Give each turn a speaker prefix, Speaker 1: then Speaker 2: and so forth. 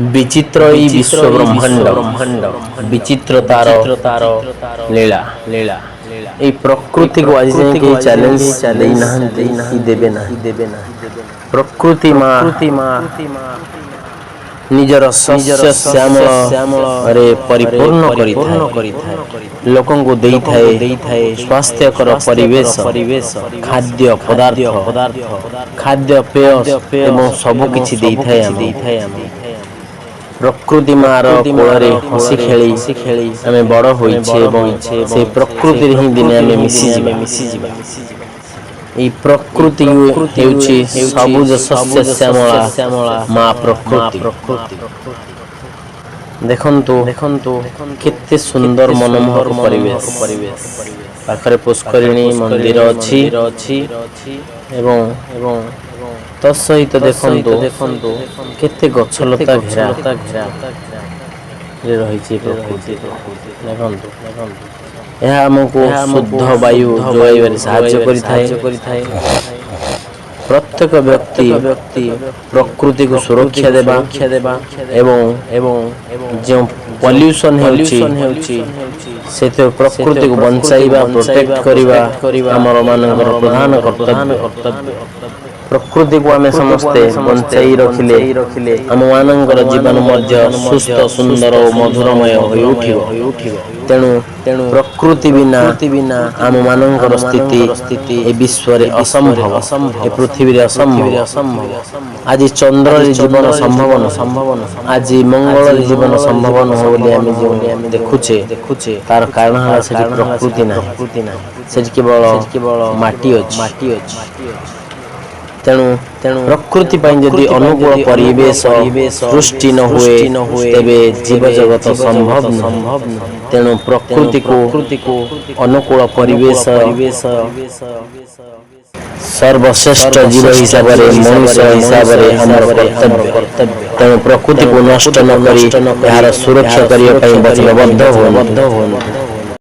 Speaker 1: विचित्र विश्व ब्रह्मांड विचित्र तार लीला लीला ए प्रकृति को आज के चैलेंज देबे ना प्रकृति माँ निजर शस्य श्यामल अरे परिपूर्ण करिथाए लोकन को देइथाए स्वास्थ्यकर परिवेश खाद्य पदार्थ खाद्य पेय एवं सब किछि देइथाए प्रकृति मार कोଳରେ हसी खेली आमे बड़ होइछे एवं से प्रकृति ही दिने आमे मिसी जिबा ई प्रकृति हेउछि सबुज शस्य श्यामला माँ प्रकृति देखंतु केते सुंदर मनमोहक परिवेश पाखरे पुष्करिणी मंदिर अछि एवं तत्सहित देखंतु केते गछलता घेरा रे रहिछि प्रकृति देखंतु यह हमको शुद्ध वायु जोगाइबारे साहाय्य करिथाए प्रत्येक व्यक्ति प्रकृति को सुरक्षा देबा एवं जो पॉल्यूशन हेउछि से प्रकृति को बंचाइबा प्रोटेक्ट करिबा हमर मानकर प्रधान कर्तव्य प्रकृति को आमे समस्ते बंचाई रखिले हम मानकर जीवन मध्य सुस्थ सुंदर और मधुरमय होई उठिबो तेणु प्रकृति बिना आम मानकर स्थिति ए विश्व रे असंभव ए पृथ्वी रे असंभव आज चंद्र रे जीवन संभव आज मंगल रे जीवन संभव न हो बोली आमे जो देखुचे तार कारण है से प्रकृति ना से केवल माटी अछि तेणु प्रकृति जदि अनुकूल परिवेश सृष्टि न हुए तेबे जीव जगत संभव तेणु प्रकृति को अनुकूल परिवेश सर्वश्रेष्ठ जीव हिसाब से मनुष्य हिसाब से हमर कर्तव्य तेणु प्रकृति को नष्ट न करी यार सुरक्षा करिया वचनबद्ध हो।